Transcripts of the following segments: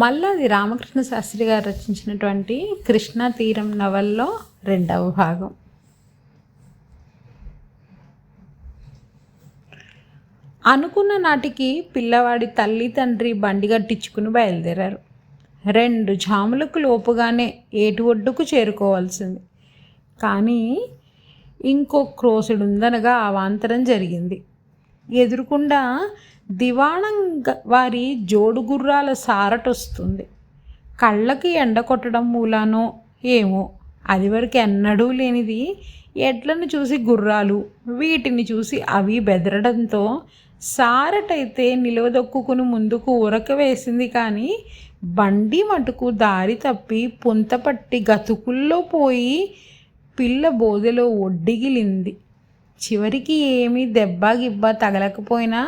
మల్లాది రామకృష్ణ శాస్త్రి గారు రచించినటువంటి కృష్ణా తీరం నవల్లో 2వ భాగం. అనుకున్న నాటికి పిల్లవాడి తల్లి తండ్రి బండి కట్టించుకుని బయలుదేరారు. 2 జాములకు లోపుగానే ఏటి ఒడ్డుకు చేరుకోవాల్సింది. కానీ ఇంకో క్రోసుడుందనగా అవాంతరం జరిగింది. ఎదురుకుండా దివాణం వారి జోడు గుర్రాల సారటొస్తుంది. కళ్ళకి ఎండ కొట్టడం మూలానో ఏమో అది వరకు ఎన్నడూ లేనిది ఎడ్లను చూసి గుర్రాలు, వీటిని చూసి అవి బెదరడంతో సారటైతే నిలవదొక్కుని ముందుకు ఉరక వేసింది. కానీ బండి మటుకు దారి తప్పి పుంతపట్టి గతుకుల్లో పోయి పిల్ల బోదెలో ఒడ్డిగిలింది. చివరికి ఏమీ దెబ్బ గిబ్బ తగలకపోయినా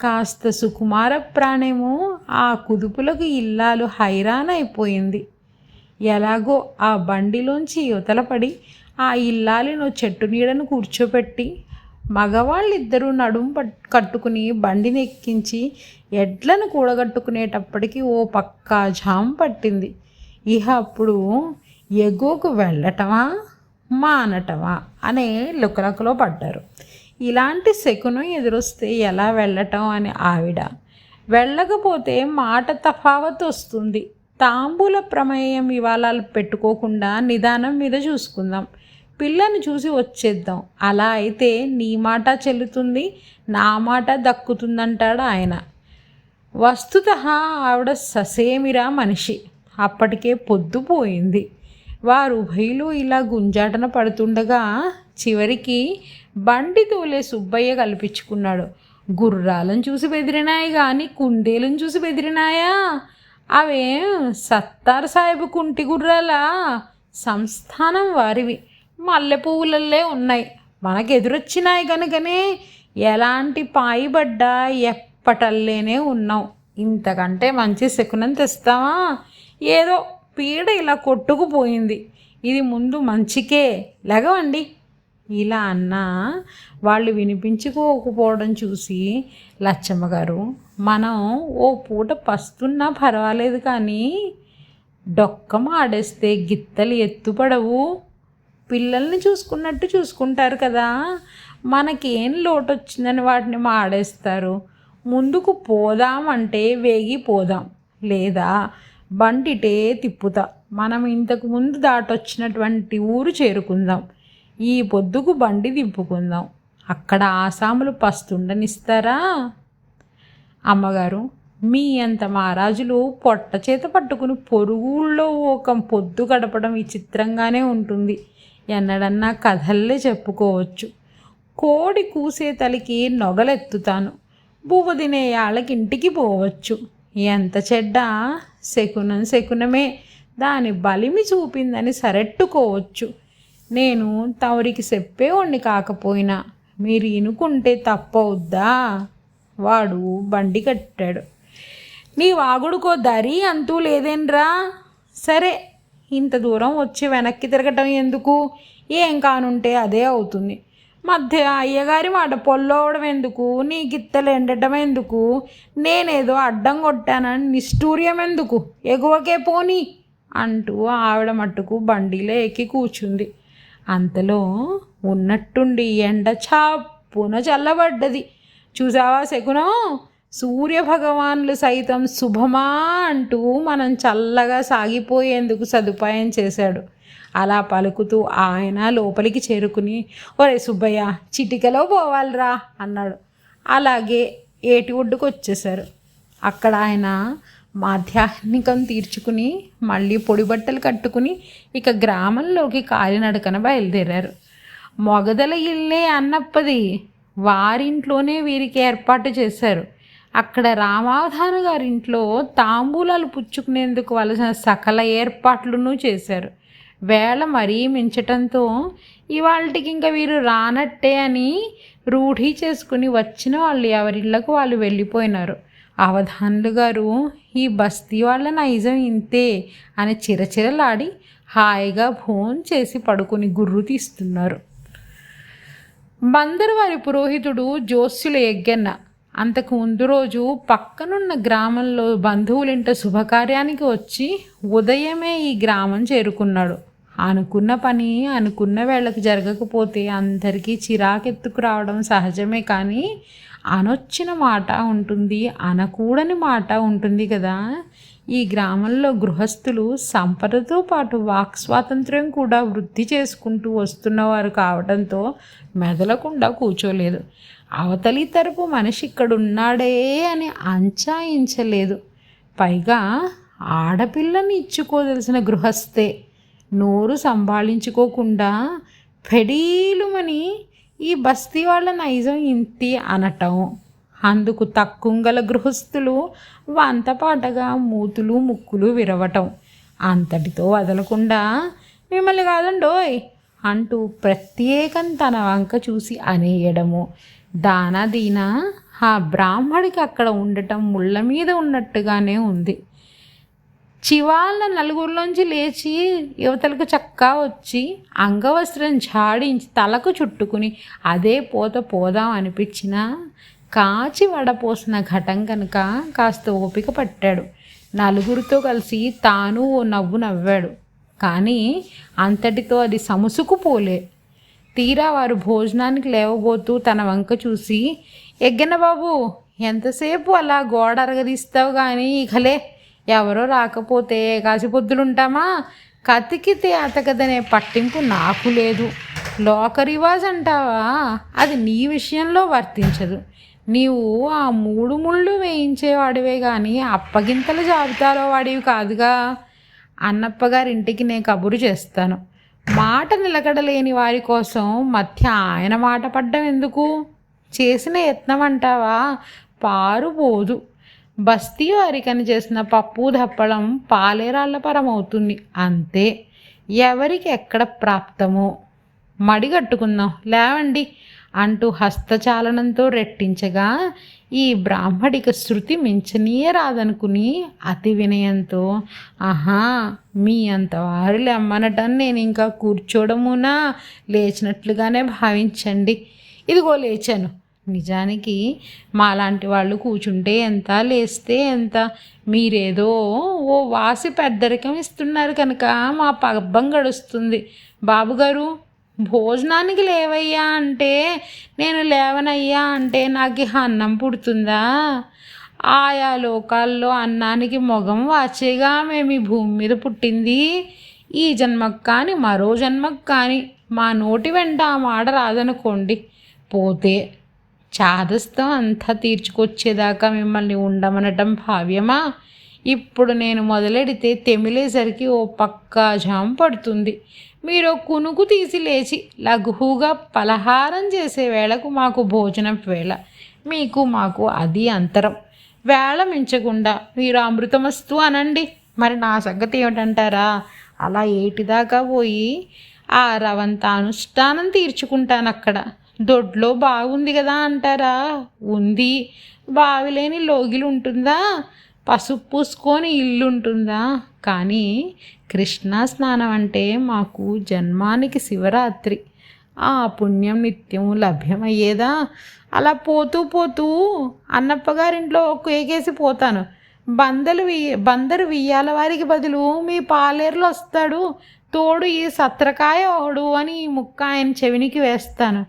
కాస్త సుకుమార ప్రాణేమో ఆ కుదుపులకు ఇల్లాలు హైరానైపోయింది. ఎలాగో ఆ బండిలోంచి యువతలపడి ఆ ఇల్లాలినో చెట్టు నీడను కూర్చోపెట్టి మగవాళ్ళిద్దరూ నడుం కట్టుకుని బండిని ఎక్కించి ఎడ్లను కూడగట్టుకునేటప్పటికి ఓ పక్కా జాము పట్టింది. ఇహ అప్పుడు ఎగోకు వెళ్ళటమా మానటమా అనే లుకలకలో పడ్డారు. ఇలాంటి శకునం ఎదురొస్తే ఎలా వెళ్ళటం అని ఆవిడ, వెళ్ళకపోతే మాట తఫావత్ వస్తుంది, తాంబూల ప్రమేయం ఇవాళ పెట్టుకోకుండా నిదానం మీద చూసుకుందాం, పిల్లని చూసి వచ్చేద్దాం, అలా అయితే నీ మాట చెల్లుతుంది, నా మాట దక్కుతుందంటాడు ఆయన. వస్తుతః ఆవిడ ససేమిరా మనిషి. అప్పటికే పొద్దుపోయింది. వారు ఉభయులు ఇలా గుంజాటన పడుతుండగా చివరికి బండి తోలే సుబ్బయ్య కల్పించుకున్నాడు. గుర్రాలను చూసి బెదిరినాయి కానీ కుందేలను చూసి బెదిరినాయా? అవే సత్తార్ సాహెబు కుంటి గుర్రాలా? సంస్థానం వారివి, మల్లె పువ్వులల్లే ఉన్నాయి. మనకెదురొచ్చినాయి కనుకనే ఎలాంటి పాయిబడ్డా ఎప్పటల్లేనే ఉన్నాం. ఇంతకంటే మంచి శకునం తెస్తావా? ఏదో పీడ ఇలా కొట్టుకుపోయింది, ఇది ముందు మంచికే, లెగవండి. ఇలా అన్నా వాళ్ళు వినిపించుకోకపోవడం చూసి లచ్చమ్మ గారు, మనం ఓ పూట పస్తున్నా పర్వాలేదు కానీ డొక్కం ఆడేస్తే గిత్తలు ఎత్తుపడవు, పిల్లల్ని చూసుకున్నట్టు చూసుకుంటారు కదా, మనకేం లోటు వచ్చిందని వాటిని మాడేస్తారు. ముందుకు పోదామంటే వేగి పోదాం, లేదా బండిటే తిప్పుతా, మనం ఇంతకు ముందు దాటొచ్చినటువంటి ఊరు చేరుకుందాం, ఈ పొద్దుకు బండి దింపుకుందాం, అక్కడ ఆసాములు పస్తుండనిస్తారా? అమ్మగారు, మీ అంత మహారాజులు పొట్ట చేత పట్టుకుని పొరుగుళ్ళో ఒక పొద్దు గడపడం విచిత్రంగానే ఉంటుంది. ఎన్నడన్నా కథల్లే చెప్పుకోవచ్చు. కోడి కూసే తలికి నొగలెత్తుతాను, బువ్వ తినే యాళ్ళకి ఇంటికి పోవచ్చు. ఎంత చెడ్డ శకునం శకునమే, దాని బలిమి చూపిందని సరెట్టుకోవచ్చు. నేను తమరికి చెప్పేవాణ్ణి కాకపోయినా మీరు ఇనుకుంటే తప్పవుద్దా? వాడు బండి కట్టాడు. నీ వాగుడుకో దరి అంతూ లేదేన్రా? సరే, ఇంత దూరం వచ్చి వెనక్కి తిరగటం ఎందుకు? ఏం కానుంటే అదే అవుతుంది. మధ్య అయ్యగారి మాట పొల్లోవడం ఎందుకు? నీ గిత్తలు ఎండటం ఎందుకు? నేనేదో అడ్డం కొట్టానని నిష్ఠూర్యం ఎందుకు? ఎగువకే పోనీ అంటూ ఆవిడ మట్టుకు బండిలో ఎక్కి కూర్చుంది. అంతలో ఉన్నట్టుండి ఎండ చాపున చల్లబడ్డది. చూసావా శకునం? సూర్యభగవాన్లు సైతం శుభమా అంటూ మనం చల్లగా సాగిపోయేందుకు సదుపాయం చేశాడు. అలా పలుకుతూ ఆయన లోపలికి చేరుకుని, ఒరే సుబ్బయ్య, చిటికలో పోవాలిరా అన్నాడు. అలాగే ఏటి ఒడ్డుకు వచ్చేశారు. అక్కడ ఆయన మాధ్యాహ్నికం తీర్చుకుని మళ్ళీ పొడి బట్టలు కట్టుకుని ఇక గ్రామంలోకి కాలినడకన బయలుదేరారు. మొగదల ఇల్లే అన్నప్పది, వారింట్లోనే వీరికి ఏర్పాటు చేశారు. అక్కడ రామావధాన గారింట్లో తాంబూలాలు పుచ్చుకునేందుకు వలసిన సకల ఏర్పాట్లను చేశారు. వేళ మరీ మించటంతో ఇవాళకి ఇంకా వీరు రానట్టే అని రూఢీ చేసుకుని వచ్చిన వాళ్ళు ఎవరిళ్లకు వాళ్ళు వెళ్ళిపోయినారు. అవధానులు గారు ఈ బస్తీ వాళ్ళ నైజం ఇంతే అని చిరచిరలాడి హాయిగా భోం చేసి పడుకుని గుర్రు తీస్తున్నారు. బందరు వారి పురోహితుడు జోస్యుల యజ్ఞన్న అంతకు ముందు రోజు పక్కనున్న గ్రామంలో బంధువులింట శుభకార్యానికి వచ్చి ఉదయమే ఈ గ్రామం చేరుకున్నాడు. అనుకున్న పని అనుకున్న వేళకు జరగకపోతే అందరికీ చిరాకెత్తుకు రావడం సహజమే. కానీ అనొచ్చిన మాట ఉంటుంది, అనకూడని మాట ఉంటుంది కదా. ఈ గ్రామంలో గృహస్థులు సంపదతో పాటు వాక్ స్వాతంత్ర్యం కూడా వృద్ధి చేసుకుంటూ వస్తున్నవారు కావడంతో మెదలకుండా కూర్చోలేదు. అవతలి తరపు మనిషి ఇక్కడున్నాడే అని అంచాయించలేదు. పైగా ఆడపిల్లని ఇచ్చుకోదలసిన గృహస్థే నోరు సంభాళించుకోకుండా ఫెడీలుమని ఈ బస్తీ వాళ్ళ నైజం ఇంతి అనటం, అందుకు తక్కువ గృహస్థులు వంతపాటగా మూతులు ముక్కులు విరవటం, అంతటితో వదలకుండా మిమ్మల్ని కాదండోయ్ అంటూ ప్రత్యేకం తన వంక చూసి అనేయడము. దానాదీన ఆ బ్రాహ్మడికి అక్కడ ఉండటం ముళ్ళ మీద ఉన్నట్టుగానే ఉంది. చివాళ్ళ నలుగురిలోంచి లేచి యువతలకు చక్కా వచ్చి అంగవస్త్రం ఝాడించి తలకు చుట్టుకుని అదే పోదాం అనిపించినా కాచి వడపోసిన ఘటం కనుక కాస్త ఓపిక పట్టాడు. నలుగురితో కలిసి తాను ఓ నవ్వు నవ్వాడు. కానీ అంతటితో అది సముసుకుపోలే. తీరా వారు భోజనానికి లేవబోతూ తన వంక చూసి, ఎగ్గన బాబు, ఎంతసేపు అలా గోడ అరగదీస్తావు కానీ ఇకలే, ఎవరో రాకపోతే కాసిపొద్దులుంటామా, కతికితే అతకదనే పట్టింపు నాకు లేదు. లోక రివాజ్ అంటావా, అది నీ విషయంలో వర్తించదు. నీవు ఆ 3 ముళ్ళు వేయించేవాడివే కానీ అప్పగింతల జాబితాలో వాడివి కాదుగా. అన్నప్పగారింటికి నేను కబురు చేస్తాను. మాట నిలకడలేని వారి కోసం మధ్య ఆయన మాట పడ్డం ఎందుకు? చేసిన యత్నం అంటావా పారుబోదు. బస్తీ వారికని చేసిన పప్పు దప్పడం పాలేరాళ్ళ పరమవుతుంది అంతే. ఎవరికి ఎక్కడ ప్రాప్తమో మడిగట్టుకుందాం లేవండి అంటూ హస్తచాలనంతో రెట్టించగా ఈ బ్రాహ్మడిక శృతి మించనీయరాదనుకుని అతి వినయంతో, ఆహా, మీ అంతవారు లెమ్మనటం నేను ఇంకా కూర్చోవడమునా, లేచినట్లుగానే భావించండి. ఇదిగో లేచాను. నిజానికి మాలాంటి వాళ్ళు కూర్చుంటే ఎంత, లేస్తే ఎంత. మీరేదో ఓ వాసి పెద్దరికం ఇస్తున్నారు కనుక మా పబ్బం గడుస్తుంది. బాబుగారు, భోజనానికి లేవయ్యా అంటే నేను లేవనయ్యా అంటే నాకు అన్నం పుడుతుందా? ఆయా లోకాల్లో అన్నానికి మొగం వాచేగా మేము ఈ భూమి మీద పుట్టింది. ఈ జన్మకు కానీ మరో జన్మకు కానీ మా నోటి వెంట ఆ మాట రాదనుకోండి. పోతే చాదస్తం అంతా తీర్చుకొచ్చేదాకా మిమ్మల్ని ఉండమనటం భావ్యమా? ఇప్పుడు నేను మొదలెడితే తెమిలేసరికి ఓ పక్కా జామ పడుతుంది. మీరు కునుకు తీసి లేచి లఘువుగా పలహారం చేసే వేళకు మాకు భోజనం వేళ, మీకు మాకు అది అంతరం. వేళ మించకుండా మీరు అమృతమస్తు అనండి. మరి నా సంగతి ఏమిటంటారా? అలా ఏటిదాకా పోయి ఆ రవంత అనుష్ఠానం తీర్చుకుంటాను అక్కడ. దొడ్లో బాగుంది కదా అంటారా? ఉంది. బావిలేని లోగిలు ఉంటుందా? పసుపు పూసుకొని ఇల్లు ఉంటుందా? కానీ కృష్ణా స్నానం అంటే మాకు జన్మానికి శివరాత్రి. ఆ పుణ్యం నిత్యం లభ్యమయ్యేదా? అలా పోతూ పోతూ అన్నప్పగారింట్లో కేకేసి పోతాను. బందరు వియ్యాల వారికి బదులు మీ పాలేరులో వస్తాడు, తోడు ఈ సత్రకాయ ఓడు అని ఈ ముక్క ఆయన చెవినికి వేస్తాను.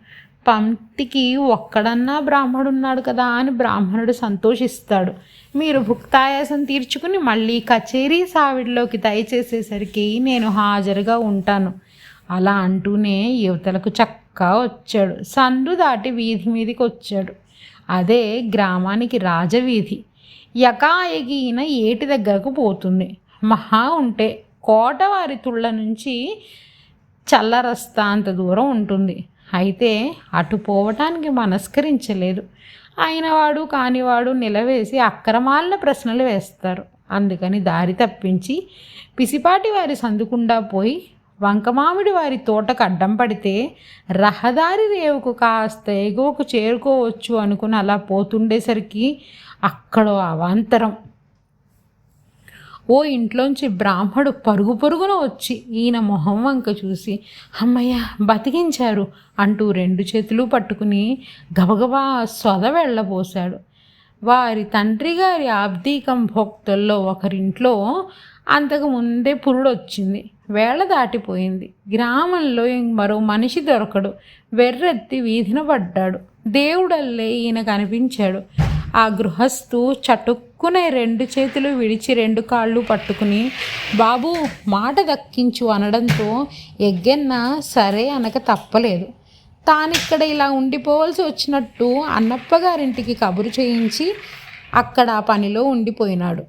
పంక్తికి ఒక్కడన్నా బ్రాహ్మడున్నాడు కదా అని బ్రాహ్మణుడు సంతోషిస్తాడు. మీరు భుక్తాయాసం తీర్చుకుని మళ్ళీ కచేరీ సావిడిలోకి దయచేసేసరికి నేను హాజరుగా ఉంటాను. అలా అంటూనే యువతలకు చక్కా వచ్చాడు. సందు దాటి వీధి మీదకి వచ్చాడు. అదే గ్రామానికి రాజవీధి. యకాయగిన ఏటి దగ్గరకు పోతుంది. మహా ఉంటే కోటవారి తుళ్ళ నుంచి చల్లరస్తా అంత దూరం ఉంటుంది. అయితే అటు పోవటానికి మనస్కరించలేదు. అయినవాడు కానివాడు నిలవేసి అక్రమాల ప్రశ్నలు వేస్తారు. అందుకని దారి తప్పించి పిసిపాటి వారి సందుకుండా పోయి వంకమామిడి వారి తోటకు అడ్డం పడితే రహదారి రేవుకు కాస్త ఎగువకు చేరుకోవచ్చు అనుకుని అలా పోతుండేసరికి అక్కడో అవాంతరం. ఓ ఇంట్లోంచి బ్రాహ్మడు పరుగున వచ్చి ఈయన మొహం వంక చూసి, అమ్మయ్య బతికించారు అంటూ 2 చేతులు పట్టుకుని గబగబా సొద వెళ్ళబోశాడు. వారి తండ్రి గారి ఆబ్దీకం భోక్తుల్లో ఒకరింట్లో అంతకు ముందే పురుడొచ్చింది. వేళ దాటిపోయింది. గ్రామంలో మరో మనిషి దొరకడు. వెర్రెత్తి వీధిన పడ్డాడు. దేవుడల్లే ఈయన కనిపించాడు. ఆ గృహస్థు చటుక్కునే 2 చేతులు విడిచి 2 కాళ్ళు పట్టుకుని, బాబు మాట దక్కించు అనడంతో ఎగ్గెన్న సరే అనక తప్పలేదు. తానిక్కడ ఇలా ఉండిపోవలసి వచ్చినట్టు అన్నప్పగారింటికి కబురు చేయించి అక్కడ ఆ పనిలో ఉండిపోయినాడు.